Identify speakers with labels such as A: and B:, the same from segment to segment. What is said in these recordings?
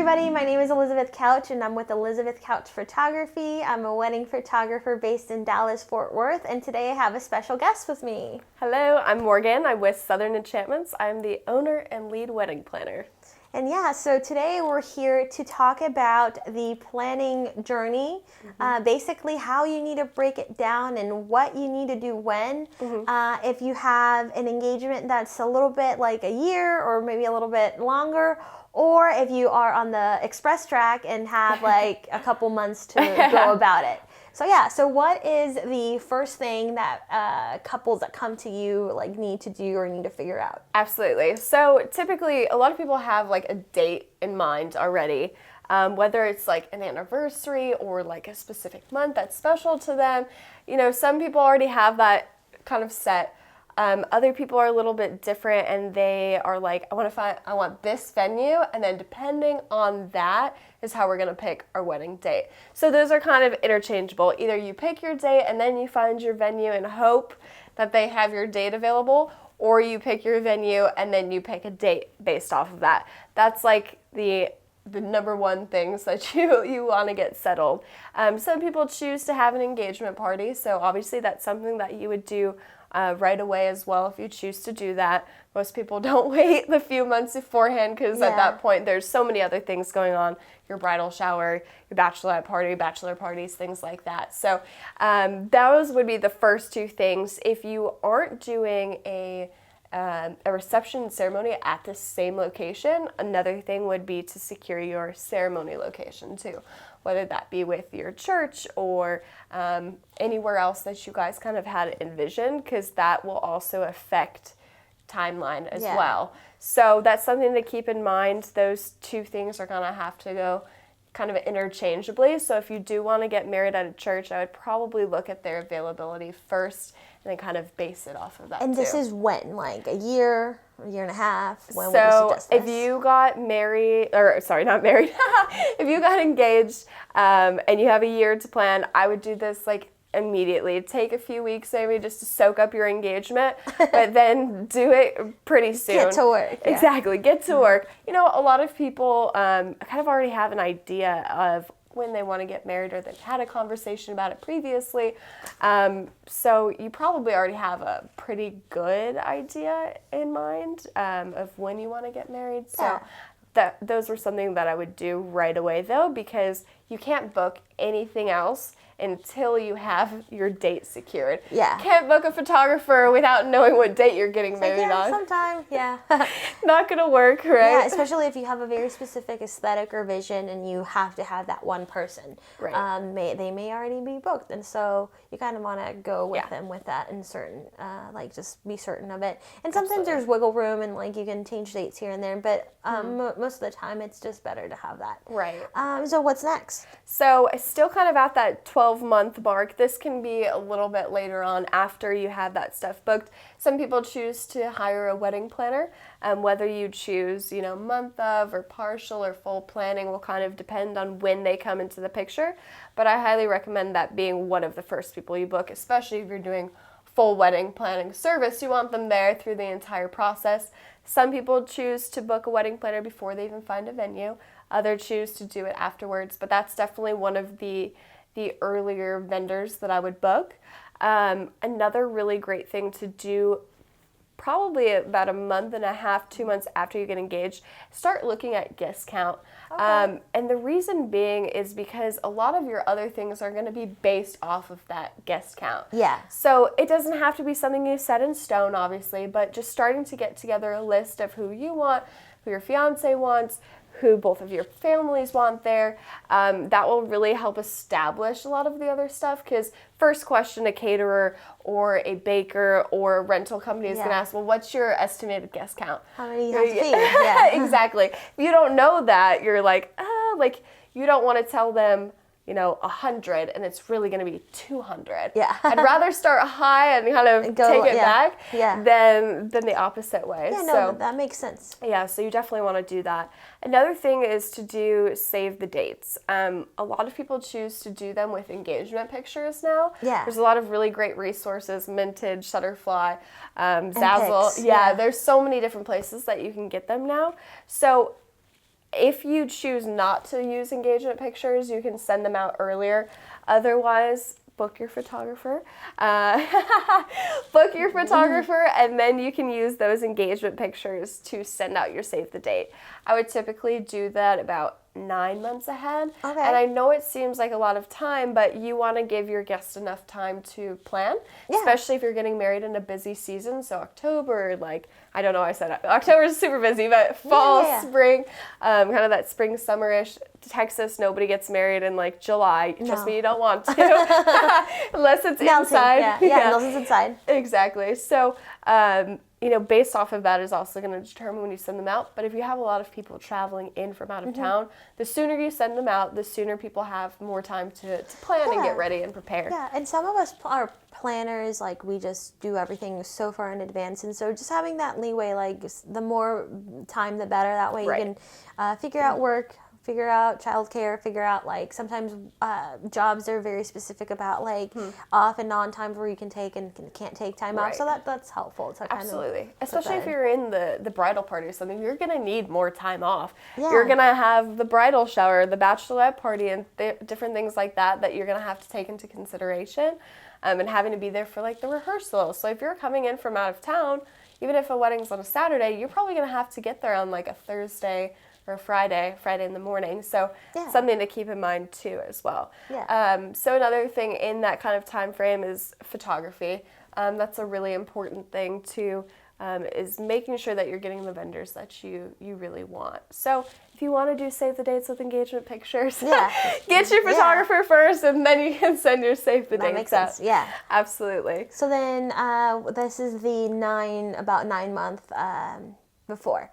A: everybody, my name is Elizabeth Couch and I'm with Elizabeth Couch Photography. I'm a wedding photographer based in Dallas, Fort Worth, and today I have a special guest with me.
B: Hello, I'm Morgan. I'm with Southern Enchantments. I'm the owner and lead wedding planner.
A: And so today we're here to talk about the planning journey, basically how you need to break it down and what you need to do when. If you have an engagement that's a little bit like a year or maybe a little bit longer, or if you are on the express track and have like a couple months to go about it. So what is the first thing that couples that come to you like need to do or need to figure out?
B: Absolutely. So typically a lot of people have like a date in mind already, whether it's like an anniversary or like a specific month that's special to them. You know, some people already have that kind of set. Other people are a little bit different and they are like, I want this venue, and then depending on that is how we're gonna pick our wedding date. So those are kind of interchangeable. Either you pick your date and then you find your venue and hope that they have your date available, or you pick your venue and then you pick a date based off of that. That's like the number one things that you want to get settled. Some people choose to have an engagement party, so obviously that's something that you would do right away as well if you choose to do that. Most people don't wait the few months beforehand because at that point there's so many other things going on. Your bridal shower, your bachelorette party, bachelor parties, things like that. So those would be the first two things. If you aren't doing a reception ceremony at the same location, another thing would be to secure your ceremony location too, whether that be with your church or anywhere else that you guys kind of had envisioned, because that will also affect timeline as well. So that's something to keep in mind. Those two things are gonna have to go kind of interchangeably. So if you do want to get married at a church, I would probably look at their availability first and then kind of base it off of that.
A: And this is when, like a year and a half? When would you suggest
B: this?
A: If
B: you got married, or sorry, not married, if you got engaged and you have a year to plan, I would do this like immediately. Take a few weeks maybe just to soak up your engagement, but then do it pretty soon.
A: Get to work. Yeah.
B: Exactly, get to work. You know, a lot of people kind of already have an idea of when they want to get married, or they've had a conversation about it previously. So you probably already have a pretty good idea in mind of when you want to get married. So those were something that I would do right away though, because you can't book anything else until you have your date secured. Yeah. Can't book a photographer without knowing what date you're getting married on.
A: Sometime,
B: Not gonna work, right?
A: Yeah, especially if you have a very specific aesthetic or vision and you have to have that one person. Right. They may already be booked, and so you kind of want to go with them with that and certain, just be certain of it. And sometimes there's wiggle room and like you can change dates here and there, but most of the time it's just better to have that.
B: Right.
A: So what's next?
B: So still kind of at that 12-month mark. This can be a little bit later on after you have that stuff booked. Some people choose to hire a wedding planner. Whether you choose, month of or partial or full planning will kind of depend on when they come into the picture. But I highly recommend that being one of the first people you book, especially if you're doing full wedding planning service. You want them there through the entire process. Some people choose to book a wedding planner before they even find a venue. Others choose to do it afterwards, but that's definitely one of the earlier vendors that I would book. Another really great thing to do, probably about a month and a half, 2 months after you get engaged, start looking at guest count. And the reason being is because a lot of your other things are going to be based off of that guest count. Yeah. So it doesn't have to be something you set in stone, obviously, but just starting to get together a list of who you want, who your fiance wants, who both of your families want there. That will really help establish a lot of the other stuff, because first question a caterer or a baker or a rental company is going to ask, well, what's your estimated guest count?
A: How many you have to feed? Yeah.
B: Exactly. If you don't know that, you're like, you don't want to tell them, 100 and it's really going to be 200. Yeah. I'd rather start high and kind of take it back than the opposite way.
A: Yeah, no, that makes sense.
B: Yeah, so you definitely want to do that. Another thing is to do save the dates. A lot of people choose to do them with engagement pictures now. Yeah. There's a lot of really great resources, Mintage, Shutterfly, Zazzle. Yeah, there's so many different places that you can get them now. So If you choose not to use engagement pictures, you can send them out earlier. Otherwise, book your photographer. Book your photographer, and then you can use those engagement pictures to send out your save the date. I would typically do that about 9 months ahead.
A: Okay.
B: And I know it seems like a lot of time, but you want to give your guests enough time to plan, especially if you're getting married in a busy season. So October, like, I don't know why I said October is super busy, but fall, spring, kind of that spring, summerish. Texas, nobody gets married in like July. Trust me, you don't want to. Unless it's inside.
A: Unless it's inside.
B: Exactly. So, based off of that is also going to determine when you send them out. But if you have a lot of people traveling in from out of town, the sooner you send them out, the sooner people have more time to plan and get ready and prepare.
A: Yeah, and some of us are planners, like we just do everything so far in advance. And so just having that leeway, like the more time, the better. That way you can figure out work, figure out childcare, figure out like sometimes jobs are very specific about like off and on times where you can take and can't take time off. So that's helpful. To
B: Absolutely. Especially if you're in the bridal party or something, you're going to need more time off.
A: Yeah.
B: You're going to have the bridal shower, the bachelorette party, and different things like that you're going to have to take into consideration, and having to be there for like the rehearsal. So if you're coming in from out of town, even if a wedding's on a Saturday, you're probably going to have to get there on like a Thursday or Friday in the morning. So something to keep in mind too as well.
A: Yeah.
B: So another thing in that kind of time frame is photography. That's a really important thing too, is making sure that you're getting the vendors that you really want. So if you want to do save the dates with engagement pictures, get your photographer first, and then you can send your save the dates out.
A: That makes sense. Yeah.
B: Absolutely.
A: So then this is the 9 month before.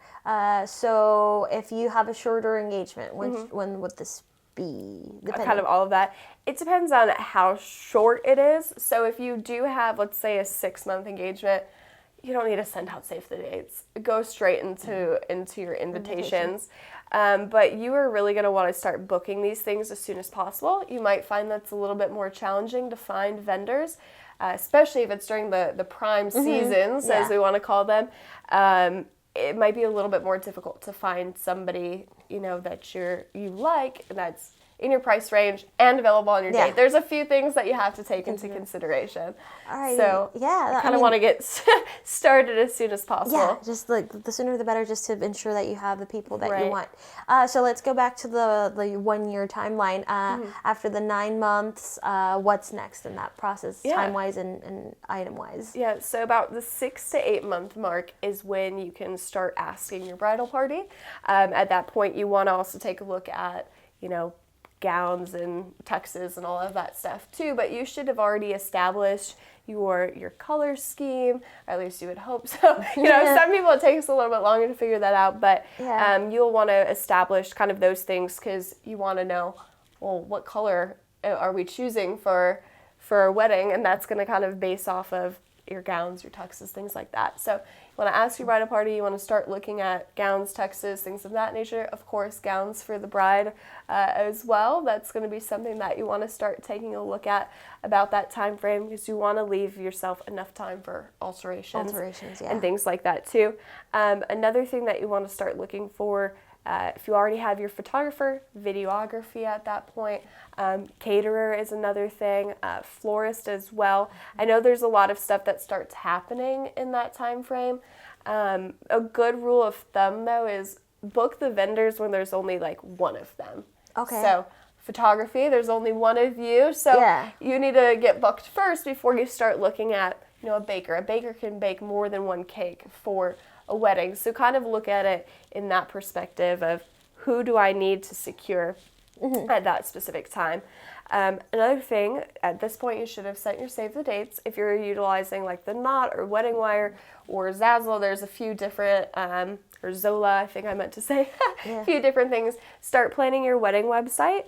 A: So if you have a shorter engagement, when would this be?
B: Kind of all of that. It depends on how short it is. So if you do have, let's say, a 6-month engagement, you don't need to send out save the dates. Go straight into your invitations. But you are really going to want to start booking these things as soon as possible. You might find that's a little bit more challenging to find vendors, especially if it's during the prime seasons, as we want to call them. It might be a little bit more difficult to find somebody, that you like, that's in your price range and available on your date. There's a few things that you have to take into consideration.
A: All right.
B: So I kind of want to get started as soon as possible.
A: Yeah, just like the sooner the better, just to ensure that you have the people that you want. So let's go back to the 1 year timeline. After the 9 months, what's next in that process, time-wise and item-wise?
B: Yeah, so about the 6 to 8 month mark is when you can start asking your bridal party. At that point, you want to also take a look at, gowns and tuxes and all of that stuff too, but you should have already established your color scheme, or at least you would hope so. Some people it takes a little bit longer to figure that out, but you'll want to establish kind of those things, because you want to know, well, what color are we choosing for a wedding, and that's going to kind of base off of your gowns, your tuxes, things like that. So you want to ask your bridal party, you want to start looking at gowns, tuxes, things of that nature. Of course, gowns for the bride as well. That's going to be something that you want to start taking a look at about that time frame, because you want to leave yourself enough time for alterations and things like that too. Another thing that you want to start looking for, if you already have your photographer, videography at that point. Caterer is another thing, florist as well. I know there's a lot of stuff that starts happening in that time frame. A good rule of thumb, though, is book the vendors when there's only like one of them.
A: Okay.
B: So photography, there's only one of you, so you need to get booked first before you start looking at a baker. A baker can bake more than one cake for a wedding, so kind of look at it in that perspective of who do I need to secure at that specific time. Another thing, at this point you should have set your save the dates. If you're utilizing like the Knot or Wedding Wire or Zazzle, there's a few different, or Zola, I think I meant to say, a few different things. Start planning your wedding website,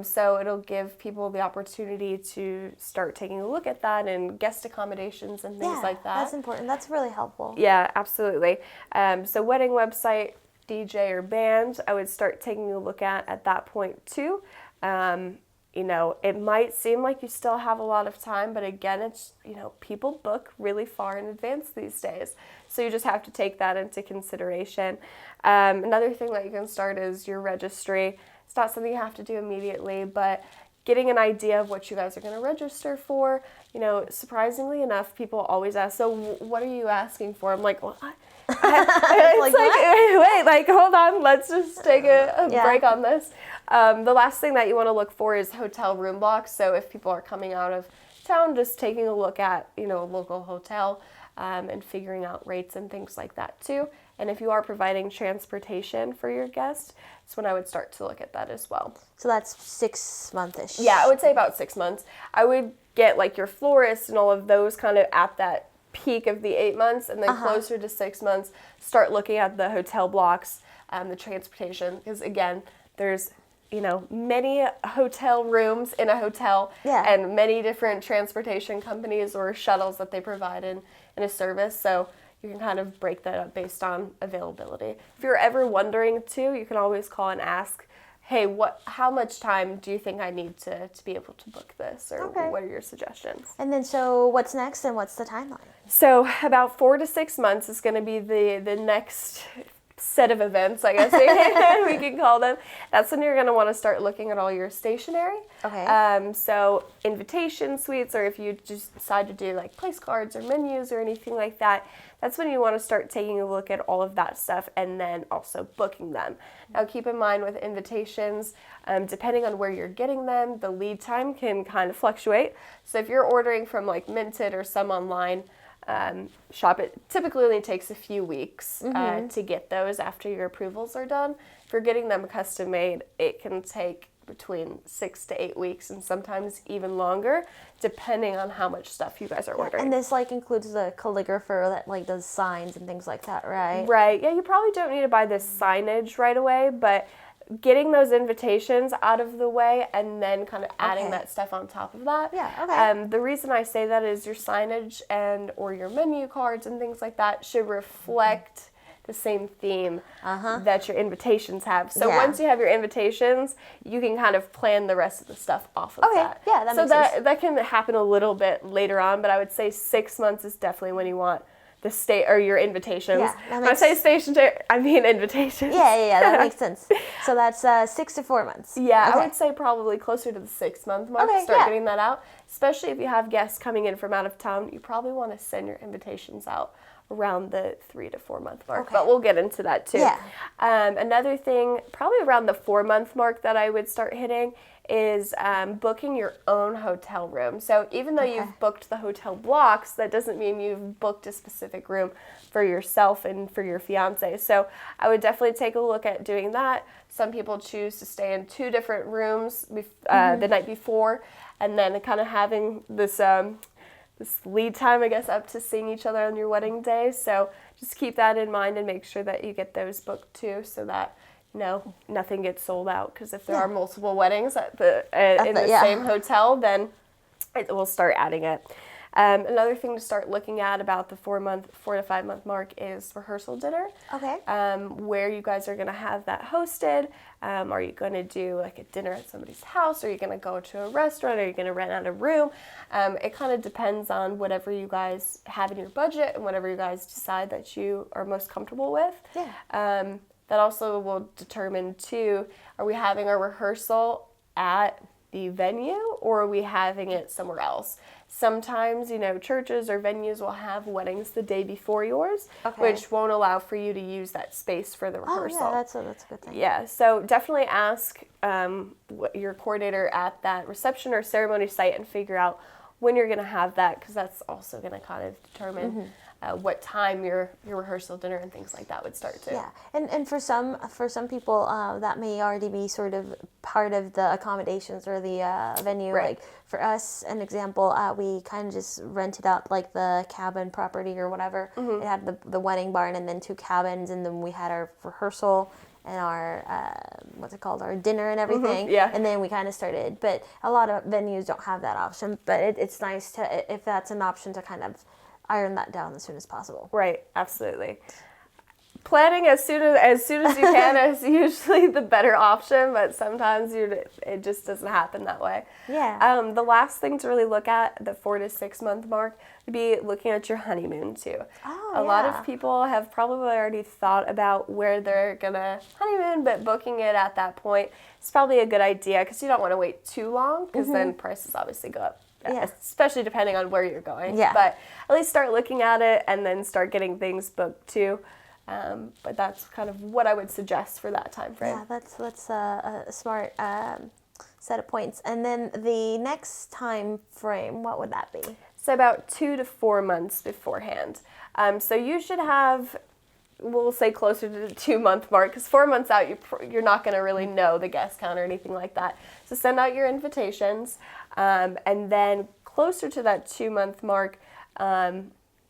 B: so it'll give people the opportunity to start taking a look at that, and guest accommodations and things like that.
A: That's important. That's really helpful.
B: Yeah, absolutely. So wedding website, DJ or band, I would start taking a look at that point too. It might seem like you still have a lot of time, but again, it's, people book really far in advance these days. So you just have to take that into consideration. Another thing that you can start is your registry. It's not something you have to do immediately, but getting an idea of what you guys are going to register for. You know, surprisingly enough, people always ask, so what are you asking for? I'm like, well, wait, like, hold on, let's just take a break on this. The last thing that you want to look for is hotel room blocks. So if people are coming out of town, just taking a look at, you know, a local hotel and figuring out rates and things like that too. And if you are providing transportation for your guest, that's when I would start to look at that as well.
A: So that's 6 month-ish.
B: Yeah, I would say about 6 months. I would get like your florist and all of those kind of at that peak of the 8 months, and then closer to 6 months, start looking at the hotel blocks, the transportation, because again, there's, you know, many hotel rooms in a hotel and many different transportation companies or shuttles that they provide in a service. So you can kind of break that up based on availability. If you're ever wondering too, you can always call and ask, hey, how much time do you think I need to be able to book this? Or what are your suggestions?
A: And then so what's next and what's the timeline?
B: So about 4 to 6 months is going to be the next set of events, I guess we can call them. That's when you're going to want to start looking at all your stationery.
A: Okay.
B: So invitation suites, or if you just decide to do like place cards or menus or anything like that, that's when you want to start taking a look at all of that stuff and then also booking them. Now keep in mind with invitations, depending on where you're getting them, the lead time can kind of fluctuate. So if you're ordering from like Minted or some online shop, it typically only takes a few weeks to get those after your approvals are done. If you're getting them custom made, it can take between 6 to 8 weeks and sometimes even longer, depending on how much stuff you guys are ordering.
A: And this like includes the calligrapher that like does signs and things like that, right?
B: Right. Yeah, you probably don't need to buy this signage right away, but getting those invitations out of the way and then kind of adding that stuff on top of that.
A: Yeah, okay.
B: The reason I say that is your signage or your menu cards and things like that should reflect the same theme that your invitations have. So once you have your invitations, you can kind of plan the rest of the stuff off of that.
A: Yeah, that makes sense.
B: That can happen a little bit later on, but I would say 6 months is definitely when you want your invitations.
A: Yeah,
B: when I say stationery, I mean invitations.
A: Yeah, that makes sense. So that's 6 to 4 months.
B: Yeah, I would say probably closer to the 6 month mark to start getting that out. Especially if you have guests coming in from out of town, you probably want to send your invitations out around the 3 to 4 month mark, but we'll get into that too.
A: Yeah.
B: Another thing, probably around the 4 month mark that I would start hitting is booking your own hotel room. So even though you've booked the hotel blocks, that doesn't mean you've booked a specific room for yourself and for your fiance. So I would definitely take a look at doing that. Some people choose to stay in 2 different rooms the night before, and then kind of having this lead time, I guess, up to seeing each other on your wedding day. So just keep that in mind and make sure that you get those booked too, so that nothing gets sold out. Because if there are multiple weddings in the same hotel, then it will start adding it. Another thing to start looking at about the 4 to 5 month mark is rehearsal dinner.
A: Okay.
B: Where you guys are going to have that hosted. Are you going to do like a dinner at somebody's house? Are you going to go to a restaurant? Are you going to rent out a room? It kind of depends on whatever you guys have in your budget and whatever you guys decide that you are most comfortable with.
A: Yeah.
B: That also will determine too, are we having our rehearsal at the venue or are we having it somewhere else? Sometimes, churches or venues will have weddings the day before yours, which won't allow for you to use that space for the rehearsal.
A: Oh, yeah, that's a good thing.
B: Yeah, so definitely ask your coordinator at that reception or ceremony site and figure out when you're going to have that, because that's also going to kind of determine what time your rehearsal dinner and things like that would start to.
A: Yeah, and for some people that may already be sort of part of the accommodations or the venue.
B: Right.
A: Like for us, an example, we kind of just rented out like the cabin property or whatever. It had the wedding barn and then 2 cabins, and then we had our rehearsal and our our dinner and everything. And then we kind of started. But a lot of venues don't have that option. But it's nice to, if that's an option, to kind of iron that down as soon as possible.
B: Right, absolutely. planning as soon as you can is usually the better option, but sometimes it just doesn't happen that way.
A: Yeah.
B: The last thing to really look at, the 4 to 6 month mark, would be looking at your honeymoon too.
A: Oh,
B: A lot of people have probably already thought about where they're gonna honeymoon, but booking it at that point is probably a good idea because you don't want to wait too long because then prices obviously go up.
A: Yeah.
B: Especially depending on where you're going.
A: Yeah.
B: But at least start looking at it and then start getting things booked too. But that's kind of what I would suggest for that time frame.
A: Yeah, that's a smart set of points. And then the next time frame, what would that be?
B: So about 2 to 4 months beforehand. So you should have, we'll say closer to the 2 month mark, because 4 months out you're not going to really know the guest count or anything like that. So send out your invitations, and then closer to that 2 month mark,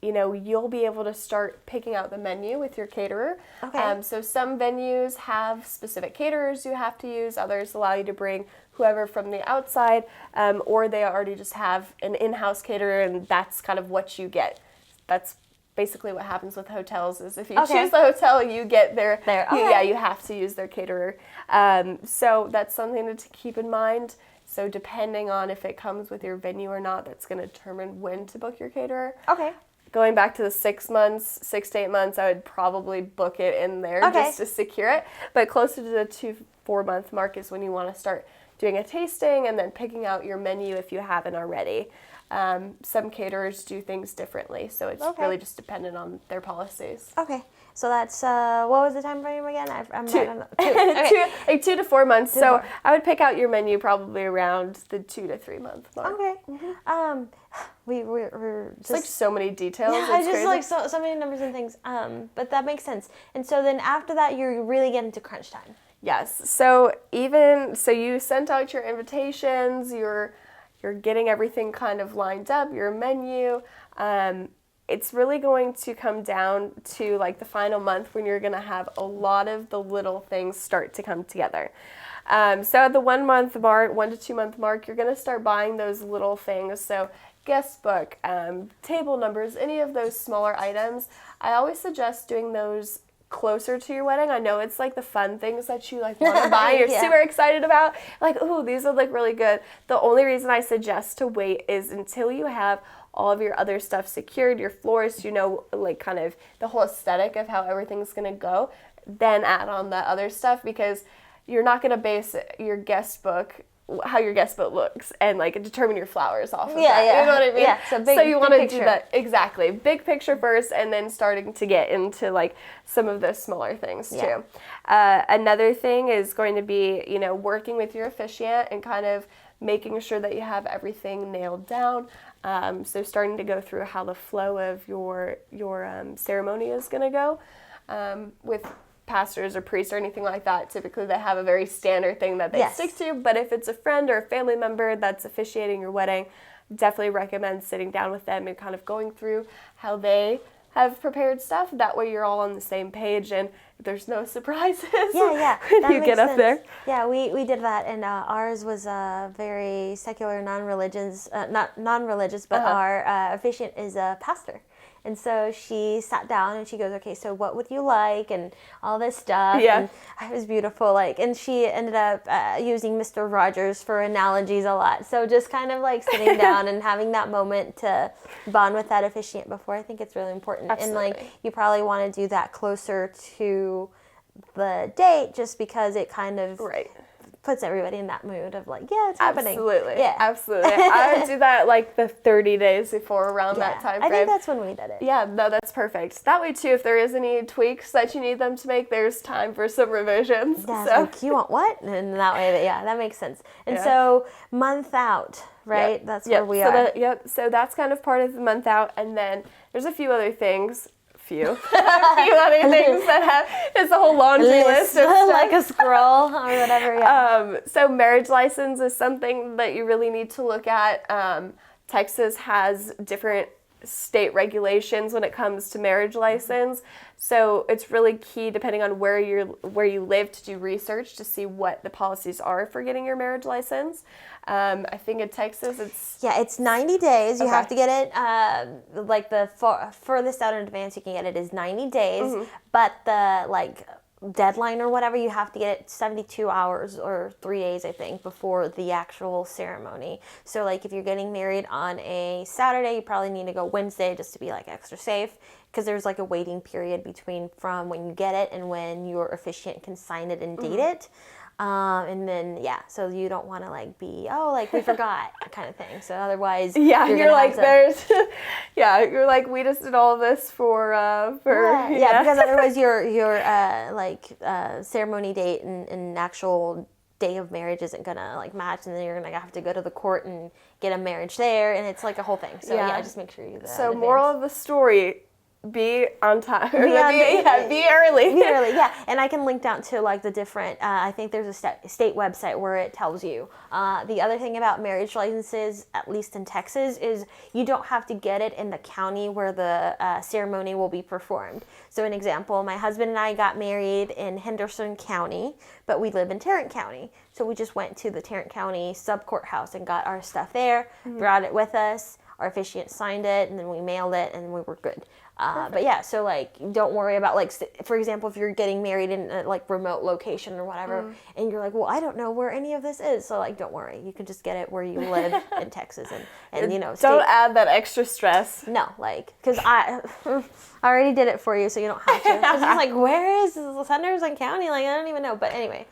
B: you'll be able to start picking out the menu with your caterer.
A: Okay.
B: So some venues have specific caterers you have to use. Others allow you to bring whoever from the outside, or they already just have an in-house caterer, and that's kind of what you get. That's basically what happens with hotels is if you choose the hotel, you get their you have to use their caterer. So that's something to keep in mind. So depending on if it comes with your venue or not, that's going to determine when to book your caterer.
A: Okay.
B: Going back to the 6 to 8 months, I would probably book it in there just to secure it. But closer to the 2 to 4 month mark is when you want to start doing a tasting and then picking out your menu if you haven't already. Some caterers do things differently, so it's really just dependent on their policies.
A: Okay. So that's, what was the time frame again? I'm not on the,
B: 2 to 4 months. So I would pick out your menu probably around the 2 to 3 month mark.
A: Okay. We're just
B: like so many details.
A: Yeah, I just like so many numbers and things. But that makes sense. And so then after that, you're really getting to crunch time.
B: Yes. So you sent out your invitations. You're getting everything kind of lined up. Your menu. It's really going to come down to like the final month when you're going to have a lot of the little things start to come together. So at the 1 month mark, 1 to 2 month mark, you're going to start buying those little things. So guest book, table numbers, any of those smaller items. I always suggest doing those closer to your wedding. I know it's like the fun things that you like want to buy, you're super excited about. Like, ooh, these would look really good. The only reason I suggest to wait is until you have all of your other stuff secured, your floors, like kind of the whole aesthetic of how everything's going to go, then add on the other stuff because you're not going to base your guest book how your guest book looks and like determine your flowers off of that. You know what I mean?
A: Yeah, so
B: you want to do that. Exactly. Big picture first and then starting to get into like some of the smaller things too. Another thing is going to be, working with your officiant and kind of making sure that you have everything nailed down. So starting to go through how the flow of your ceremony is going to go. With pastors or priests or anything like that, typically they have a very standard thing that they stick to, but if it's a friend or a family member that's officiating your wedding, definitely recommend sitting down with them and kind of going through how they have prepared stuff. That way you're all on the same page and there's no surprises when you get up there.
A: Yeah, we did that, and ours was very secular, non-religious, but our officiant is a pastor. And so she sat down and she goes, okay, so what would you like? And all this stuff.
B: Yeah.
A: And it was beautiful. And she ended up using Mr. Rogers for analogies a lot. So just kind of like sitting down and having that moment to bond with that officiant before, I think it's really important.
B: Absolutely.
A: And you probably want to do that closer to the date just because it kind of puts everybody in that mood of like, it's happening.
B: Absolutely. Yeah. Absolutely. I would do that like the 30 days before around that time frame.
A: I think that's when we did it.
B: Yeah, no, that's perfect. That way too, if there is any tweaks that you need them to make, there's time for some revisions.
A: Yeah, so. Like, you want what? And that way, that makes sense. And so month out, right?
B: Yep.
A: That's where we are.
B: So that's kind of part of the month out. And then there's a few other things. A few other things that have, it's a whole laundry list of stuff.
A: Like a scroll or whatever.
B: So marriage license is something that you really need to look at. Texas has different state regulations when it comes to marriage license. So it's really key, depending on where you live, to do research to see what the policies are for getting your marriage license. I think in Texas
A: it's 90 days. You
B: Okay.
A: have to get it, like the furthest out in advance you can get it is 90 days, but the like deadline or whatever, you have to get it 72 hours or 3 days, I think, before the actual ceremony. So like if you're getting married on a Saturday, you probably need to go Wednesday just to be like extra safe, because there's like a waiting period between from when you get it and when your officiant can sign it and date it. And then, so you don't want to like be, like we forgot kind of thing. So otherwise,
B: you're like, there's, you're like, we just did all this for
A: because otherwise your ceremony date and actual day of marriage isn't gonna like match, and then you're gonna have to go to the court and get a marriage there, and it's like a whole thing. So just make sure you do that.
B: So moral of the story, be on time. Be
A: early.
B: Be early.
A: And I can link down to like the different, I think there's a state website where it tells you. The other thing about marriage licenses, at least in Texas, is you don't have to get it in the county where the ceremony will be performed. So an example, my husband and I got married in Henderson County, but we live in Tarrant County. So we just went to the Tarrant County sub-courthouse and got our stuff there, brought it with us. Our officiant signed it, and then we mailed it, and we were good. But so like, don't worry about like, for example, if you're getting married in a like remote location or whatever, and you're like, well, I don't know where any of this is. So like, don't worry, you can just get it where you live in Texas, and you know.
B: Don't add that extra stress.
A: No, like, because I already did it for you, so you don't have to. Because it's like, where is Henderson County? Like, I don't even know. But anyway,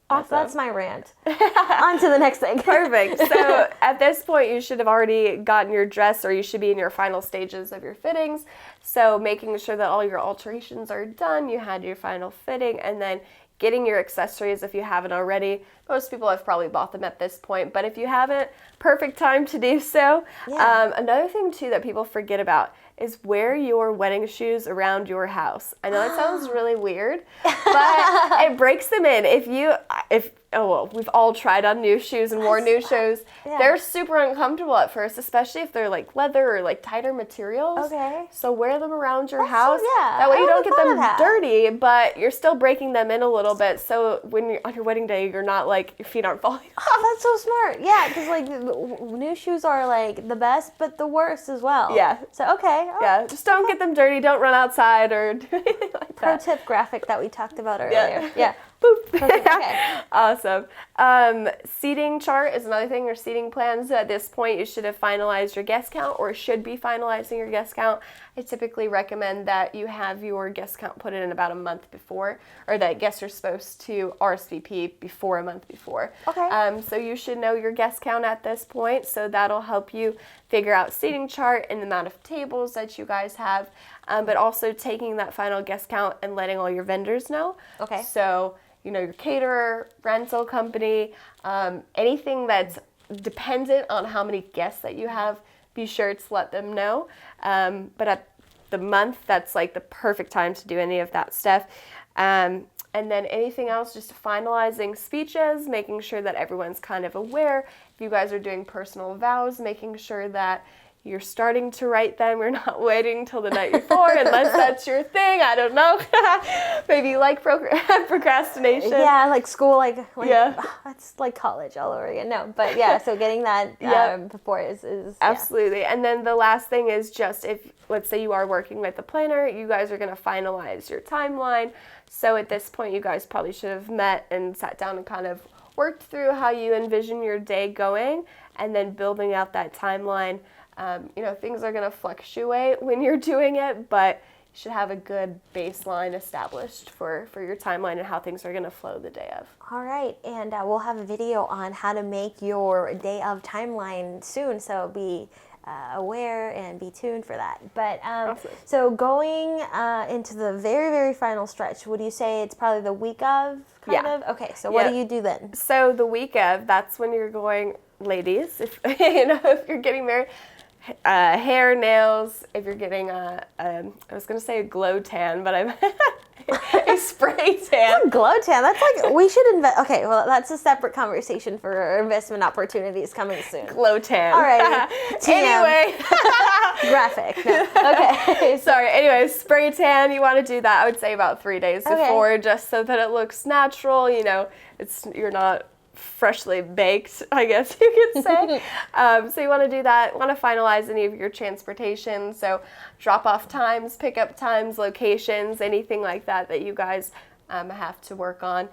A: awesome. That's my rant. On to the next thing.
B: Perfect. So at this point, you should have already gotten your dress, or you should be in your final stages of your fittings. So making sure that all your alterations are done, you had your final fitting, and then getting your accessories if you haven't already. Most people have probably bought them at this point, but if you haven't, perfect time to do so. Another thing too that people forget about is wear your wedding shoes around your house. I know that sounds really weird, but it breaks them in. We've all tried on new shoes and worn new shoes. They're super uncomfortable at first, especially if they're like leather or like tighter materials.
A: Okay.
B: So wear them around your house.
A: Yeah.
B: That way you don't get them dirty, but you're still breaking them in a little bit. So when you're on your wedding day, you're not like, your feet aren't falling off.
A: Oh, that's so smart. Yeah, because like new shoes are like the best, but the worst as well.
B: Yeah.
A: So okay.
B: Yeah, just don't get them dirty. Don't run outside or do anything like that.
A: Pro tip graphic that we talked about earlier. Yeah.
B: Boop.
A: Perfect. Okay.
B: Awesome. Seating chart is another thing, or seating plans. At this point, you should have finalized your guest count, or should be finalizing your guest count. I typically recommend that you have your guest count put in about a month before, or that guests are supposed to RSVP before a month before.
A: Okay.
B: So you should know your guest count at this point, so that'll help you figure out seating chart and the amount of tables that you guys have, but also taking that final guest count and letting all your vendors know.
A: Okay.
B: So, your caterer, rental company, anything that's dependent on how many guests that you have, be sure to let them know. But at the month, that's like the perfect time to do any of that stuff. And then anything else, just finalizing speeches, making sure that everyone's kind of aware. If you guys are doing personal vows, making sure that you're starting to write them. You're not waiting till the night before, unless that's your thing. I don't know. Maybe you like procrastination.
A: Yeah, like school, that's like college all over again. No, but so getting that before is
B: absolutely. And then the last thing is just, if, let's say you are working with a planner, you guys are going to finalize your timeline. So at this point, you guys probably should have met and sat down and kind of worked through how you envision your day going, and then building out that timeline. Things are going to fluctuate when you're doing it, but you should have a good baseline established for your timeline and how things are going to flow the day of.
A: All right, and we'll have a video on how to make your day of timeline soon, so be aware and be tuned for that. But
B: awesome.
A: So going into the very, very final stretch, would you say it's probably the week of, kind of? Okay, so what do you do then?
B: So the week of, that's when you're going, ladies, if you're getting married, hair, nails, if you're getting I was going to say a glow tan, but a spray tan.
A: Glow tan. That's like, we should invest. Okay, well, that's a separate conversation for investment opportunities coming soon.
B: Glow tan.
A: All right.
B: Anyway.
A: Graphic. No. Okay.
B: Sorry. Anyway, spray tan. You want to do that, I would say about 3 days before, just so that it looks natural. You know, you're not freshly baked, I guess you could say. So you want to do that. Want to finalize any of your transportation. So drop-off times, pickup times, locations, anything like that that you guys have to work on.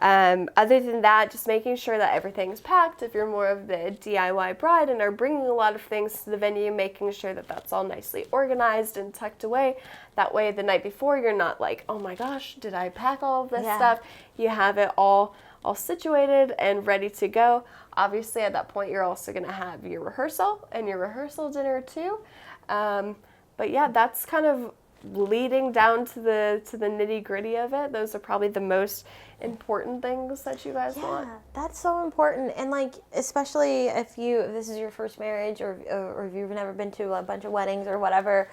B: Other than that, just making sure that everything's packed. If you're more of the DIY bride and are bringing a lot of things to the venue, making sure that that's all nicely organized and tucked away. That way the night before you're not like, oh my gosh, did I pack all of this stuff? You have it all situated and ready to go. Obviously at that point you're also going to have your rehearsal and your rehearsal dinner too. But yeah, that's kind of leading down to the nitty gritty of it. Those are probably the most important things that you guys want.
A: Yeah, that's so important. And like, especially if this is your first marriage or if you've never been to a bunch of weddings or whatever,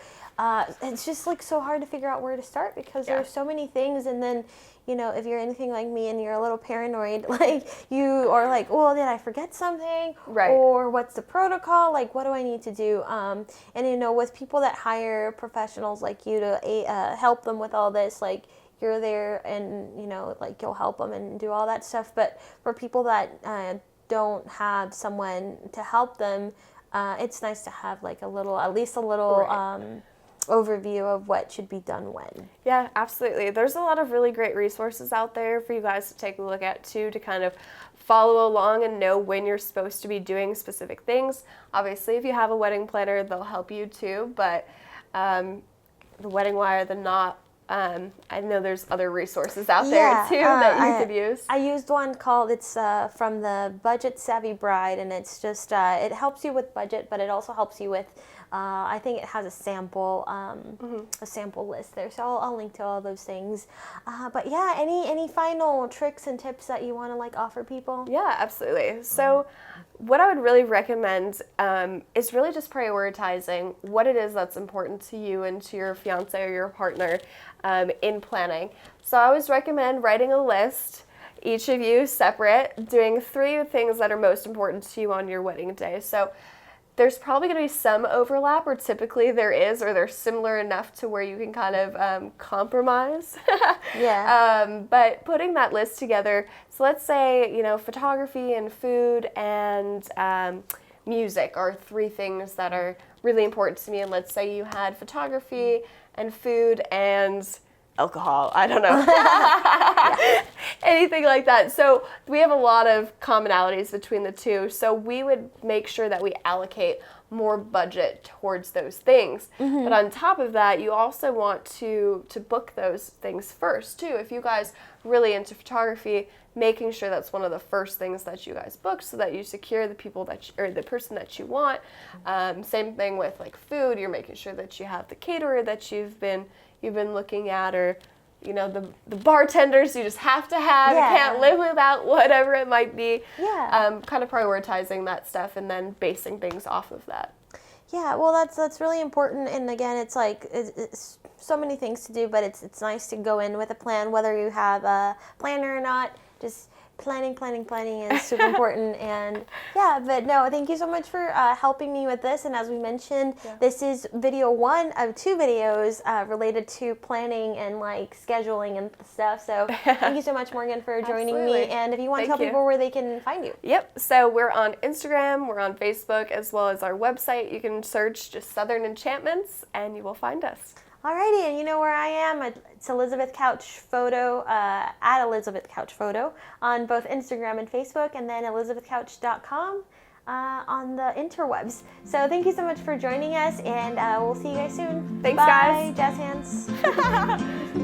A: it's just like so hard to figure out where to start because there are so many things. And then, you know, if you're anything like me and you're a little paranoid, like you are like, well, did I forget something?
B: Right.
A: Or what's the protocol? Like, what do I need to do? And, you know, with people that hire professionals like you to help them with all this, like, you're there and, you know, like you'll help them and do all that stuff. But for people that don't have someone to help them, it's nice to have like at least a little overview of what should be done when.
B: Yeah, absolutely. There's a lot of really great resources out there for you guys to take a look at too, to kind of follow along and know when you're supposed to be doing specific things. Obviously, if you have a wedding planner, they'll help you too, but the Wedding Wire, the Knot, I know there's other resources out there too that you could use.
A: I used one called, it's from the Budget Savvy Bride, and it's just, it helps you with budget, but it also helps you with, I think it has a sample list there. So I'll link to all those things. But yeah, any final tricks and tips that you want to like offer people?
B: Yeah, absolutely. So what I would really recommend is really just prioritizing what it is that's important to you and to your fiance or your partner in planning. So I always recommend writing a list, each of you separate, doing 3 things that are most important to you on your wedding day. So there's probably going to be some overlap, or typically there is, or they're similar enough to where you can kind of compromise. But putting that list together, so let's say, you know, photography and food and music are 3 things that are really important to me. And let's say you had photography and food and alcohol, I don't know, anything like that. So we have a lot of commonalities between the two. So we would make sure that we allocate more budget towards those things. But on top of that, you also want to book those things first too. If you guys really into photography, making sure that's one of the first things that you guys book so that you secure the people or the person that you want. Same thing with like food. You're making sure that you have the caterer that you've been looking at, or you know, the bartenders you just have to have. You can't live without, whatever it might be. Kind of prioritizing that stuff and then basing things off of that.
A: Yeah, well, that's really important. And again, it's like it's so many things to do, but it's nice to go in with a plan, whether you have a planner or not. Just planning is super important. And yeah, but no, thank you so much for helping me with this. And as we mentioned, this is video 1 of 2 videos related to planning and like scheduling and stuff. So thank you so much, Morgan, for joining me. And if you want to tell people where they can find you.
B: Yep. So we're on Instagram, we're on Facebook, as well as our website. You can search just Southern Enchantments and you will find us.
A: Alrighty, and you know where I am. It's Elizabeth Couch Photo, at Elizabeth Couch Photo on both Instagram and Facebook, and then elizabethcouch.com on the interwebs. So thank you so much for joining us, and we'll see you guys soon.
B: Thanks,
A: Bye,
B: guys.
A: jazz hands.